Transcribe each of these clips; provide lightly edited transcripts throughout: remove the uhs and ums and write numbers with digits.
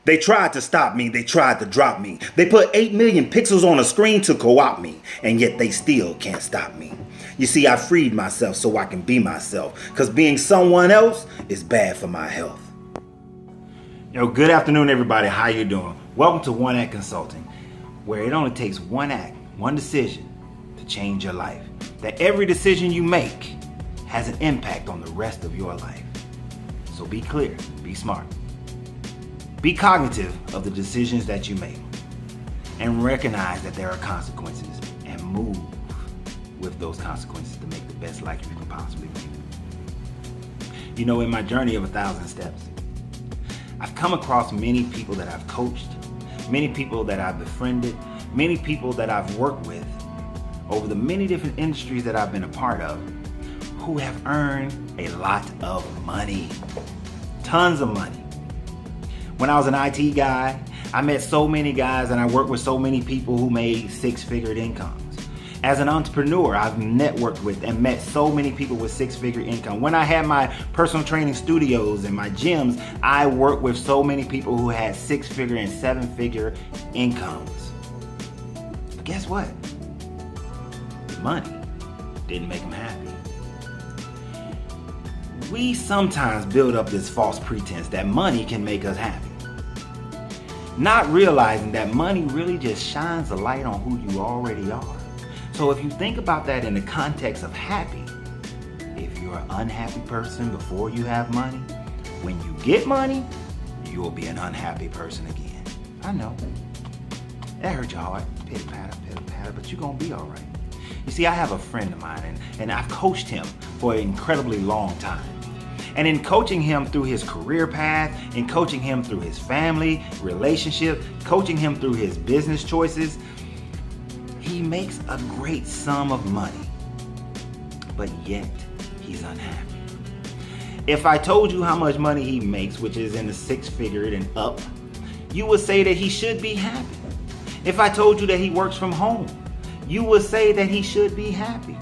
They tried to stop me, they tried to drop me. They put 8 million pixels on a screen to co-opt me, and yet they still can't stop me. You see, I freed myself so I can be myself, because being someone else is bad for my health. Good afternoon, everybody. How you doing? Welcome to One Act Consulting, where it only takes one act, one decision to change your life. That every decision you make has an impact on the rest of your life. So be clear, be smart. Be cognitive of the decisions that you make and recognize that there are consequences and move with those consequences to make the best life you can possibly make. In my journey of 1,000 steps, I've come across many people that I've coached, many people that I've befriended, many people that I've worked with over the many different industries that I've been a part of who have earned a lot of money, tons of money. When I was an IT guy, I met so many guys and I worked with so many people who made six-figure incomes. As an entrepreneur, I've networked with and met so many people with six-figure income. When I had my personal training studios and my gyms, I worked with so many people who had six-figure and seven-figure incomes. But guess what? The money didn't make them happy. We sometimes build up this false pretense that money can make us happy, not realizing that money really just shines a light on who you already are. So if you think about that in the context of happy, if you're an unhappy person before you have money, when you get money, you'll be an unhappy person again. I know. That hurt your heart. Pitter patter, but you're gonna be all right. You see, I have a friend of mine and I've coached him for an incredibly long time. And in coaching him through his career path, in coaching him through his family, relationship, coaching him through his business choices, he makes a great sum of money, but yet he's unhappy. If I told you how much money he makes, which is in the six-figure and up, you would say that he should be happy. If I told you that he works from home, you would say that he should be happy.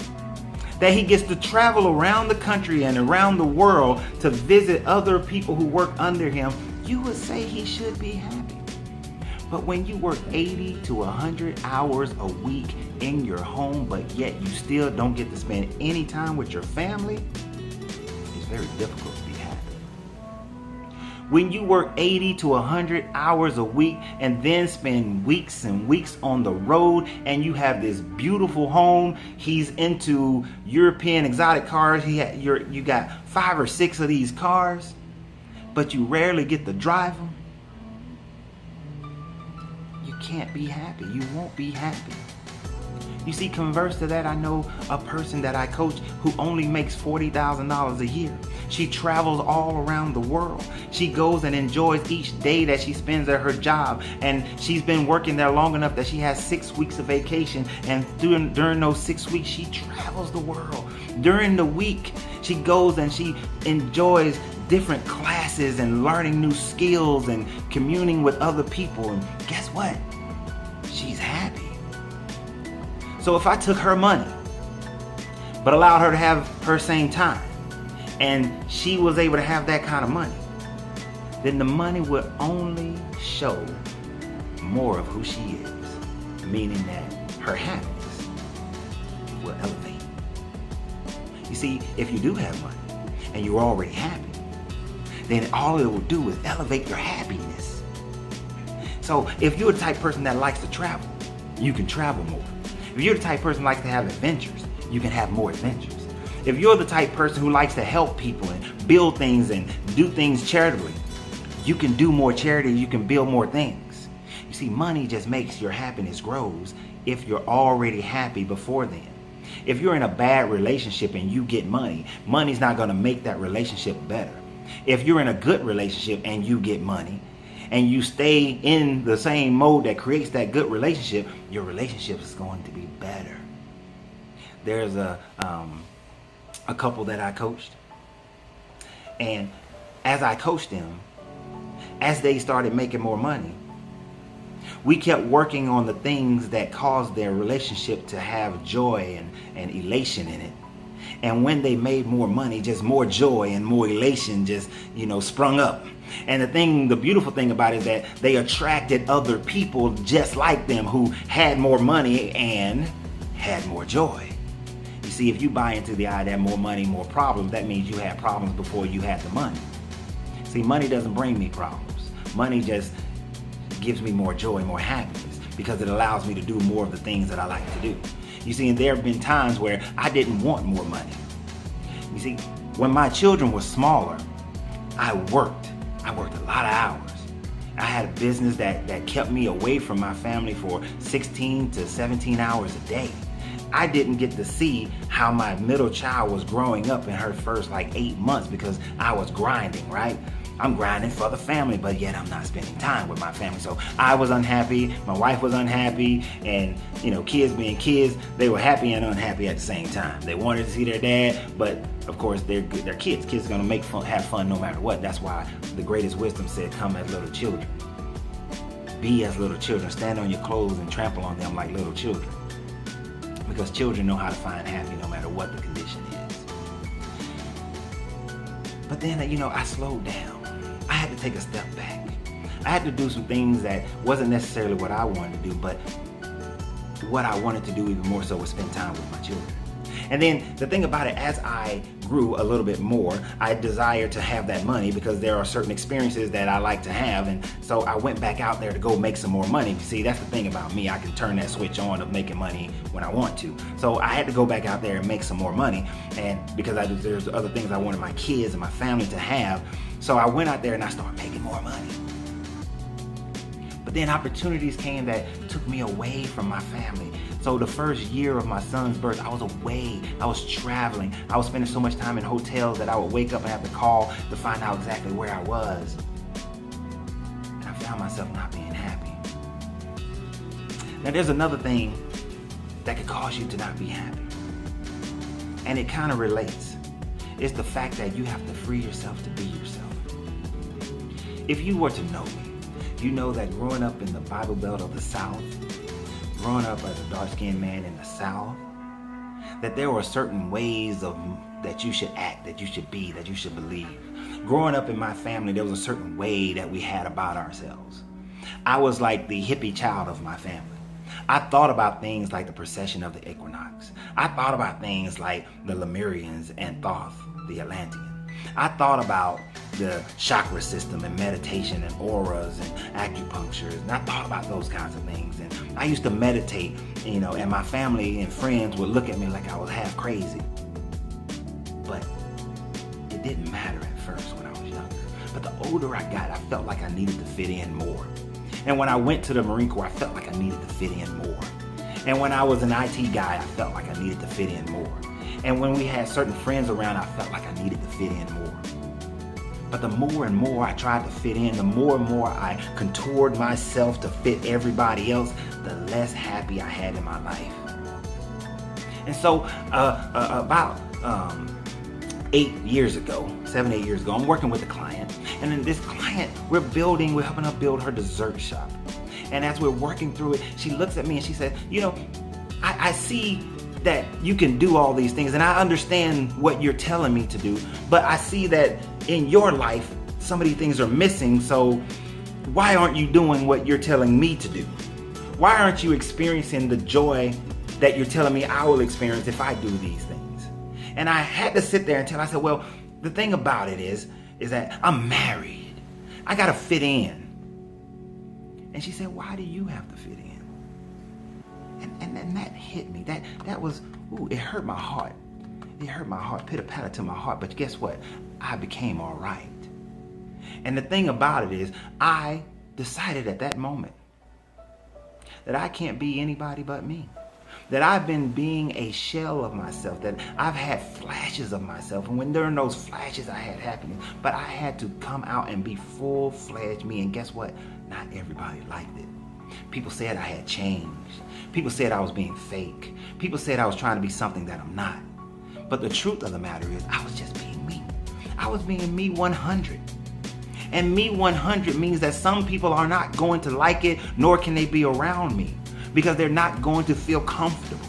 That he gets to travel around the country and around the world to visit other people who work under him, you would say he should be happy. But when you work 80 to 100 hours a week in your home, but yet you still don't get to spend any time with your family, it's very difficult to be happy. When you work 80 to 100 hours a week and then spend weeks and weeks on the road and you have this beautiful home, he's into European exotic cars, you got 5 or 6 of these cars, but you rarely get to drive them, you can't be happy. You won't be happy. You see, converse to that, I know a person that I coach who only makes $40,000 a year. She travels all around the world. She goes and enjoys each day that she spends at her job. And she's been working there long enough that she has 6 weeks of vacation. And during those 6 weeks, she travels the world. During the week, she goes and she enjoys different classes and learning new skills and communing with other people. And guess what? She's happy. So if I took her money, but allowed her to have her same time, and she was able to have that kind of money, then the money would only show more of who she is, meaning that her happiness will elevate. You see, if you do have money, and you're already happy, then all it will do is elevate your happiness. So if you're the type of person that likes to travel, you can travel more. If you're the type of person who likes to have adventures, you can have more adventures. If you're the type of person who likes to help people and build things and do things charitably, you can do more charity, you can build more things. You see, money just makes your happiness grows if you're already happy before then. If you're in a bad relationship and you get money, money's not going to make that relationship better. If you're in a good relationship and you get money, and you stay in the same mode that creates that good relationship, your relationship is going to be better. There's a couple that I coached, and as I coached them, as they started making more money, we kept working on the things that caused their relationship to have joy and elation in it. And when they made more money, just more joy and more elation just, sprung up. And the beautiful thing about it is that they attracted other people just like them who had more money and had more joy. You see, if you buy into the idea that more money, more problems, that means you had problems before you had the money. See, money doesn't bring me problems. Money just gives me more joy, more happiness, because it allows me to do more of the things that I like to do. You see, and there have been times where I didn't want more money. You see, when my children were smaller, I worked a lot of hours. I had a business that kept me away from my family for 16 to 17 hours a day. I didn't get to see how my middle child was growing up in her first 8 months because I was grinding, right? I'm grinding for the family, but yet I'm not spending time with my family. So I was unhappy, my wife was unhappy, and kids being kids, they were happy and unhappy at the same time. They wanted to see their dad, but of course they're kids. Kids are gonna have fun no matter what. That's why the greatest wisdom said, come as little children. Be as little children. Stand on your clothes and trample on them like little children. Because children know how to find happy no matter what the condition is. But then, I slowed down. I had to take a step back. I had to do some things that wasn't necessarily what I wanted to do, but what I wanted to do even more so was spend time with my children. And then the thing about it, as I grew a little bit more, I desired to have that money because there are certain experiences that I like to have. And so I went back out there to go make some more money. See, that's the thing about me. I can turn that switch on of making money when I want to. So I had to go back out there and make some more money. And because there's other things I wanted my kids and my family to have. So I went out there and I started making more money. But then opportunities came that took me away from my family. So the first year of my son's birth, I was away. I was traveling. I was spending so much time in hotels that I would wake up and have to call to find out exactly where I was. And I found myself not being happy. Now there's another thing that could cause you to not be happy. And it kind of relates. It's the fact that you have to free yourself to be yourself. If you were to know me, you know that growing up in the Bible Belt of the South, growing up as a dark-skinned man in the South, that there were certain ways that you should act, that you should be, that you should believe. Growing up in my family, there was a certain way that we had about ourselves. I was like the hippie child of my family. I thought about things like the precession of the equinox. I thought about things like the Lemurians and Thoth, the Atlantean. I thought about the chakra system and meditation and auras and acupuncture. And I thought about those kinds of things. And I used to meditate, and my family and friends would look at me like I was half crazy. But it didn't matter at first when I was younger. But the older I got, I felt like I needed to fit in more. And when I went to the Marine Corps, I felt like I needed to fit in more. And when I was an IT guy, I felt like I needed to fit in more. And when we had certain friends around, I felt like I needed to fit in more. But the more and more I tried to fit in, the more and more I contoured myself to fit everybody else, the less happy I had in my life. And so about 7, 8 years ago, I'm working with a client. And then this client, we're helping her build her dessert shop. And as we're working through it, she looks at me and she said, I see that you can do all these things and I understand what you're telling me to do, but I see that in your life, some of these things are missing. So why aren't you doing what you're telling me to do? Why aren't you experiencing the joy that you're telling me I will experience if I do these things? And I had to sit there and I said, well, the thing about it is that I'm married. I got to fit in. And she said, why do you have to fit in? And that hit me. That was, it hurt my heart. It hurt my heart, pitter-patter to my heart. But guess what? I became all right. And the thing about it is, I decided at that moment that I can't be anybody but me. That I've been being a shell of myself, that I've had flashes of myself. And when during those flashes, I had happiness. But I had to come out and be full-fledged me. And guess what? Not everybody liked it. People said I had changed. People said I was being fake. People said I was trying to be something that I'm not. But the truth of the matter is, I was just being me. I was being me 100. And me 100 means that some people are not going to like it, nor can they be around me, because they're not going to feel comfortable.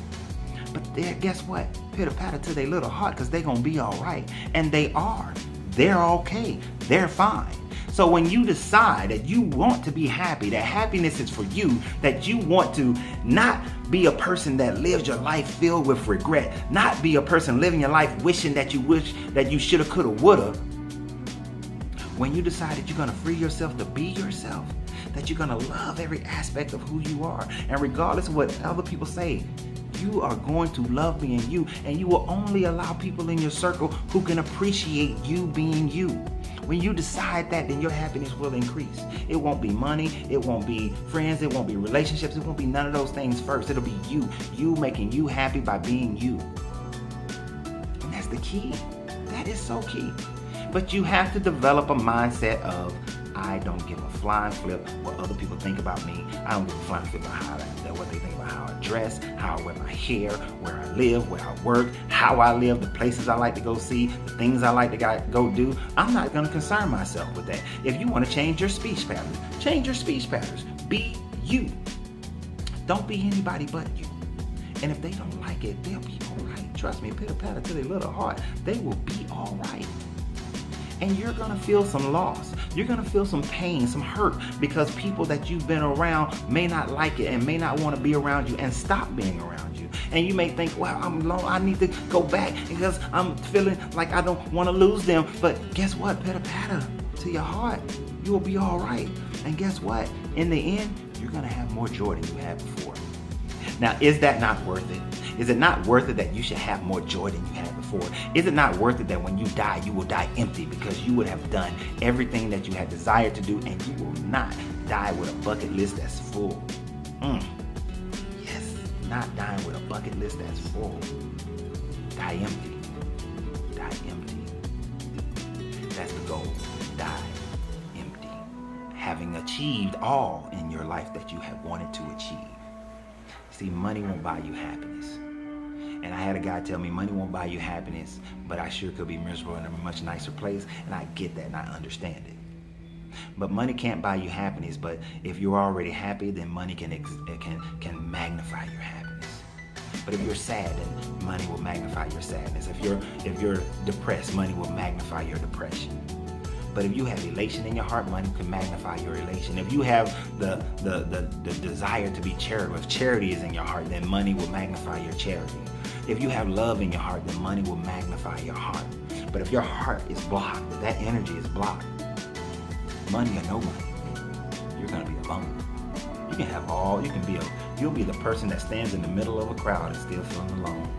But guess what? Pitter-patter to their little heart, because they're going to be all right. And they are. They're okay. They're fine. So when you decide that you want to be happy, that happiness is for you, that you want to not be a person that lives your life filled with regret, not be a person living your life wishing that you wish that you shoulda, coulda, woulda. When you decide that you're gonna free yourself to be yourself, that you're gonna love every aspect of who you are, and regardless of what other people say, you are going to love being you, and you will only allow people in your circle who can appreciate you being you. When you decide that, then your happiness will increase. It won't be money, it won't be friends, it won't be relationships, it won't be none of those things first. It'll be you making you happy by being you. And that's the key. That is so key. But you have to develop a mindset of, I don't give a flying flip what other people think about me. I don't give a flying flip about what they think about how I dress, how I wear my hair, where I live, where I work, how I live, the places I like to go see, the things I like to go do. I'm not going to concern myself with that. If you want to change your speech patterns, change your speech patterns. Be you. Don't be anybody but you. And if they don't like it, they'll be all right. Trust me, pitter patter to their little heart. They will be all right. And you're gonna feel some loss. You're gonna feel some pain, some hurt, because people that you've been around may not like it and may not want to be around you and stop being around you. And you may think, well, I'm alone, I need to go back because I'm feeling like I don't want to lose them. But guess what? Pitter patter to your heart. You will be all right. And guess what? In the end, you're gonna have more joy than you had before. Now, is that not worth it? Is it not worth it that you should have more joy than you had before? Is it not worth it that when you die, you will die empty because you would have done everything that you had desired to do, and you will not die with a bucket list that's full? Yes, not dying with a bucket list that's full. Die empty. Die empty. That's the goal. Die empty. Having achieved all in your life that you have wanted to achieve. See, money won't buy you happiness. And I had a guy tell me, money won't buy you happiness, but I sure could be miserable in a much nicer place. And I get that and I understand it. But money can't buy you happiness, but if you're already happy, then money can magnify your happiness. But if you're sad, then money will magnify your sadness. If you're depressed, money will magnify your depression. But if you have elation in your heart, money can magnify your elation. If you have the desire to be charitable, if charity is in your heart, then money will magnify your charity. If you have love in your heart, then money will magnify your heart. But if your heart is blocked, if that energy is blocked, money or no money, you're gonna be alone. You can have all, you'll be the person that stands in the middle of a crowd and still feeling alone.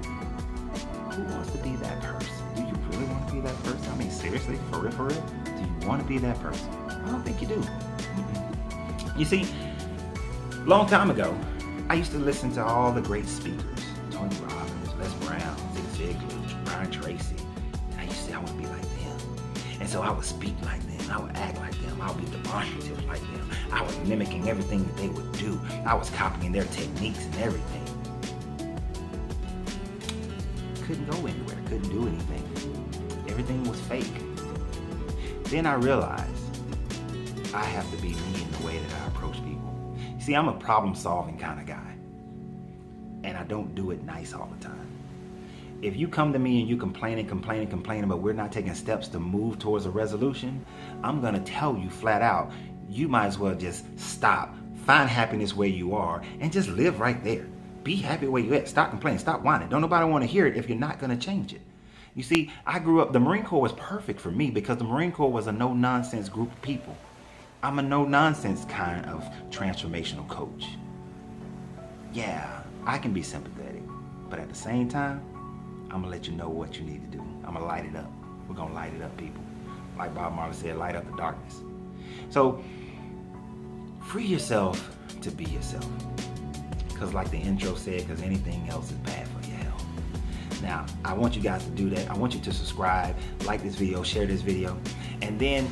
Who wants to be that person? Do you really want to be that person? I mean, seriously, for real? Do you want to be that person? I don't think you do. You see, long time ago, I used to listen to all the great speakers, Tony Robbins, Les Brown, Zig Ziglar, Brian Tracy, and I used to say I want to be like them. And so I would speak like them, I would act like them, I would be demonstrative like them. I was mimicking everything that they would do. I was copying their techniques and everything. Couldn't go anywhere, couldn't do anything. Everything was fake. Then I realized I have to be me in the way that I approach people. See, I'm a problem-solving kind of guy, and I don't do it nice all the time. If you come to me and you complaining, but we're not taking steps to move towards a resolution, I'm gonna tell you flat out, you might as well just stop, find happiness where you are, and just live right there. Be happy where you're at. Stop complaining, stop whining. Don't nobody want to hear it if you're not gonna change it. You see, I grew up, the Marine Corps was perfect for me because the Marine Corps was a no-nonsense group of people. I'm a no-nonsense kind of transformational coach. Yeah, I can be sympathetic, but at the same time, I'm gonna let you know what you need to do. I'm gonna light it up. We're gonna light it up, people. Like Bob Marley said, light up the darkness. So, free yourself to be yourself. Because like the intro said, because anything else is bad for your health. Now, I want you guys to do that. I want you to subscribe, like this video, share this video. And then,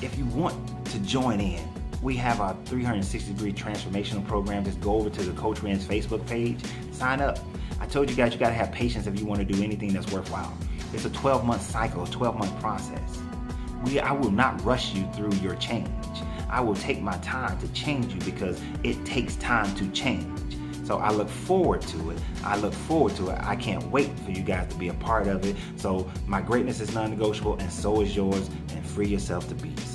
if you want to join in, we have our 360-degree transformational program. Just go over to the Coach Ren's Facebook page, sign up. I told you guys you gotta have patience if you wanna do anything that's worthwhile. It's a 12-month cycle, a 12-month process. I will not rush you through your change. I will take my time to change you because it takes time to change. So I look forward to it. I can't wait for you guys to be a part of it. So my greatness is non-negotiable, and so is yours. And free yourself to be yourself.